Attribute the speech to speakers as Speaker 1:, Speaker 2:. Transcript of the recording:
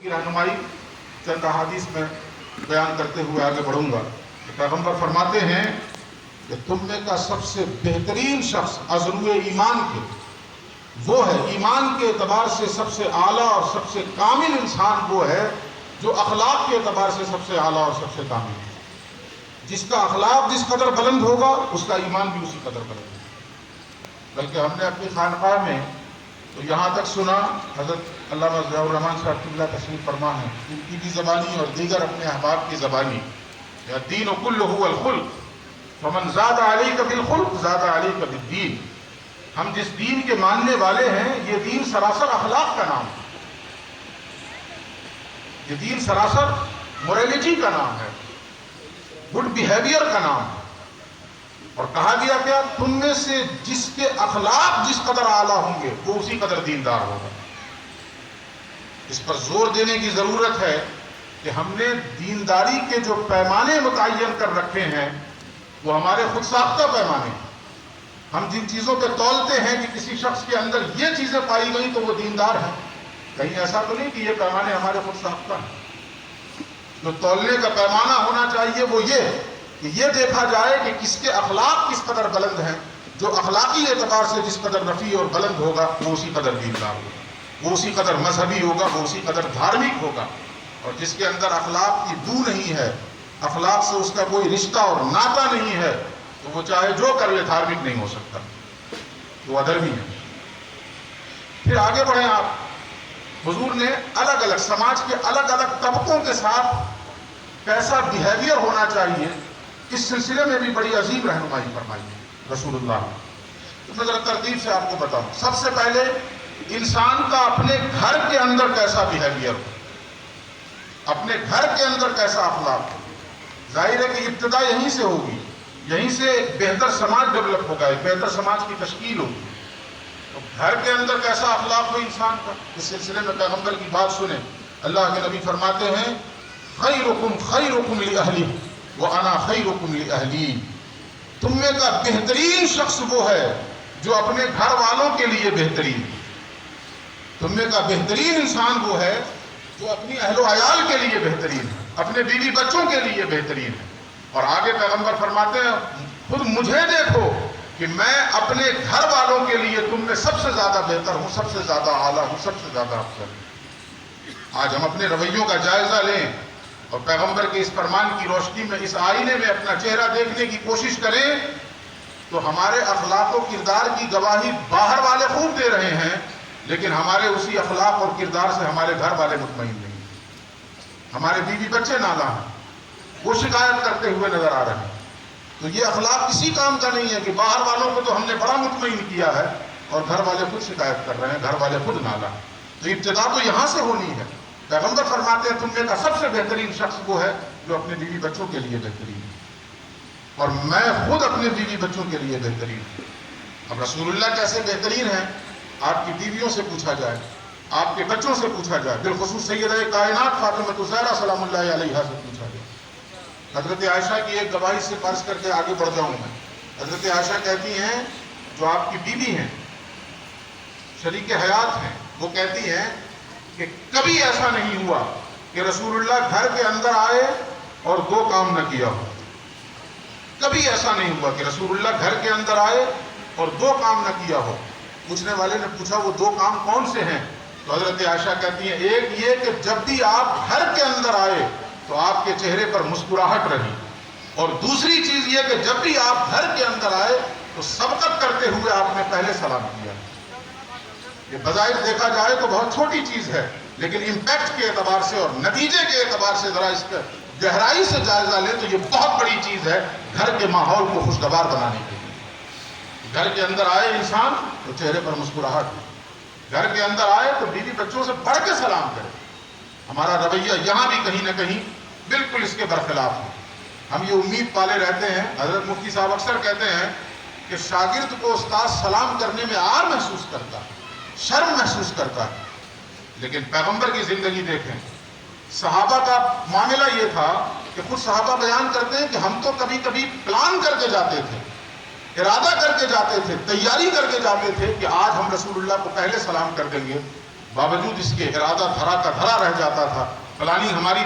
Speaker 1: کی رہنمائی چند احادیث میں بیان کرتے ہوئے آگے بڑھوں گا۔ پیغمبر فرماتے ہیں کہ تم میں کا سب سے بہترین شخص ازرو ایمان کے وہ ہے، ایمان کے اعتبار سے سب سے اعلیٰ اور سب سے کامل انسان وہ ہے جو اخلاق کے اعتبار سے سب سے اعلیٰ اور سب سے کامل ہے۔ جس کا اخلاق جس قدر بلند ہوگا اس کا ایمان بھی اسی قدر بلند ہوگا۔ بلکہ ہم نے اپنی خانقاہ میں تو یہاں تک سنا، حضرت علامہ ضیاء الرحمن صاحب قبلہ تشریف فرما ہے، ان کی بھی زبانی اور دیگر اپنے احباب کی زبانی، یا دین کلہ الخلق فمن زاد علیک بالخلق زاد علیک بالدین۔ ہم جس دین کے ماننے والے ہیں یہ دین سراسر اخلاق کا نام ہے، یہ دین سراسر موریلٹی کا نام ہے، گڈ بیہیویئر کا نام ہے۔ اور کہا گیا کیا، تم میں سے جس کے اخلاق جس قدر اعلیٰ ہوں گے وہ اسی قدر دیندار ہوگا۔ اس پر زور دینے کی ضرورت ہے کہ ہم نے دینداری کے جو پیمانے متعین کر رکھے ہیں وہ ہمارے خود ساختہ پیمانے ہیں۔ ہم جن چیزوں پہ تولتے ہیں کہ کسی شخص کے اندر یہ چیزیں پائی گئی تو وہ دیندار ہے، کہیں ایسا تو نہیں کہ یہ پیمانے ہمارے خود ساختہ ہیں۔ جو تولنے کا پیمانہ ہونا چاہیے وہ یہ کہ یہ دیکھا جائے کہ کس کے اخلاق کس قدر بلند ہیں۔ جو اخلاقی اعتبار سے جس قدر رفیع اور بلند ہوگا وہ اسی قدر دیندار ہوگا، وہ اسی قدر مذہبی ہوگا، وہ اسی قدر دھارمک ہوگا۔ اور جس کے اندر اخلاق کی بو نہیں ہے، اخلاق سے اس کا کوئی رشتہ اور ناطہ نہیں ہے، تو وہ چاہے جو کر لے دھارمک نہیں ہو سکتا، وہ ادھرمی ہے۔ پھر آگے بڑھیں آپ، حضور نے الگ الگ سماج کے الگ الگ طبقوں کے ساتھ کیسا بیہیویئر ہونا چاہیے اس سلسلے میں بھی بڑی عظیم رہنمائی فرمائی ہے رسول اللہ۔ تو میں ذرا ترتیب سے آپ کو بتاؤں، سب سے پہلے انسان کا اپنے گھر کے اندر کیسا بیہیویئر ہو، اپنے گھر کے اندر کیسا اخلاق ہو۔ ظاہر ہے کہ ابتدا یہیں سے ہوگی، یہیں سے ایک بہتر سماج ڈیولپ ہوگا، ایک بہتر سماج کی تشکیل ہوگی۔ تو گھر کے اندر کیسا اخلاق ہو انسان کا، اس سلسلے میں پیغمبر کی بات سنیں۔ اللہ کے نبی فرماتے ہیں خیرکم خیرکم لأہلہ وَأَنَا خَيْرُكُمْ لِأَهْلِي۔ تم میں کا بہترین شخص وہ ہے جو اپنے گھر والوں کے لیے بہترین ہے۔ تم میں کا بہترین انسان وہ ہے جو اپنی اہل و عیال کے لیے بہترین ہے، اپنے بیوی بچوں کے لیے بہترین ہے۔ اور آگے پیغمبر فرماتے ہیں خود مجھے دیکھو کہ میں اپنے گھر والوں کے لیے تم میں سب سے زیادہ بہتر ہوں، سب سے زیادہ اعلیٰ ہوں، سب سے زیادہ افضل ہوں۔ آج ہم اپنے رویوں کا جائزہ لیں اور پیغمبر کے اس فرمان کی روشنی میں اس آئینے میں اپنا چہرہ دیکھنے کی کوشش کریں تو ہمارے اخلاق و کردار کی گواہی باہر والے خوب دے رہے ہیں، لیکن ہمارے اسی اخلاق اور کردار سے ہمارے گھر والے مطمئن نہیں ہیں، ہمارے بیوی بچے نالاں ہیں، وہ شکایت کرتے ہوئے نظر آ رہے ہیں۔ تو یہ اخلاق کسی کام کا نہیں ہے کہ باہر والوں کو تو ہم نے بڑا مطمئن کیا ہے اور گھر والے خود شکایت کر رہے ہیں، گھر والے خود نالاں ہیں۔ تو ابتدا تو یہاں سے ہونی ہے۔ پیغمبر فرماتے ہیں تم میں کا سب سے بہترین شخص وہ ہے جو اپنے بیوی بچوں کے لیے بہترین ہے، اور میں خود اپنے بیوی بچوں کے لیے بہترین ہوں۔ اب رسول اللہ کیسے بہترین ہیں آپ کی بیویوں سے پوچھا جائے، آپ کے بچوں سے پوچھا جائے، بالخصوص سیدہ کائنات فاطمہ الزہرا سلام اللہ علیہا سے پوچھا جائے۔ حضرت عائشہ کی ایک گواہی سے فرض کر کے آگے بڑھ جاؤں میں۔ حضرت عائشہ کہتی ہیں جو آپ کی بیوی ہیں، شریک حیات ہیں، وہ کہتی ہیں کہ کبھی ایسا نہیں ہوا کہ رسول اللہ گھر کے اندر آئے اور دو کام نہ کیا ہو۔ کبھی ایسا نہیں ہوا کہ رسول اللہ گھر کے اندر آئے اور دو کام نہ کیا ہو۔ پوچھنے والے نے پوچھا وہ دو کام کون سے ہیں؟ تو حضرت عائشہ کہتی ہیں ایک یہ کہ جب بھی آپ گھر کے اندر آئے تو آپ کے چہرے پر مسکراہٹ رہی، اور دوسری چیز یہ کہ جب بھی آپ گھر کے اندر آئے تو سبقت کرتے ہوئے آپ نے پہلے سلام کیا۔ یہ بظاہر دیکھا جائے تو بہت چھوٹی چیز ہے، لیکن امپیکٹ کے اعتبار سے اور نتیجے کے اعتبار سے ذرا اس کا گہرائی سے جائزہ لیں تو یہ بہت بڑی چیز ہے گھر کے ماحول کو خوشگوار بنانے کے لیے۔ گھر کے اندر آئے انسان تو چہرے پر مسکراہٹ، گھر کے اندر آئے تو بیوی بچوں سے بڑھ کے سلام کرے۔ ہمارا رویہ یہاں بھی کہیں نہ کہیں بالکل اس کے برخلاف ہے۔ ہم یہ امید پالے رہتے ہیں، حضرت مفتی صاحب اکثر کہتے ہیں کہ شاگرد کو استاد سلام کرنے میں عار محسوس کرتا ہے، شرم محسوس کرتا ہے، لیکن پیغمبر کی زندگی دیکھیں، صحابہ کا معاملہ یہ تھا کہ خود صحابہ بیان کرتے ہیں کہ ہم تو کبھی کبھی پلان کر کے جاتے تھے، ارادہ کر کے جاتے تھے، تیاری کر کے جاتے تھے کہ آج ہم رسول اللہ کو پہلے سلام کر دیں گے، باوجود اس کے ارادہ دھرا کا دھرا رہ جاتا تھا، فلانی ہماری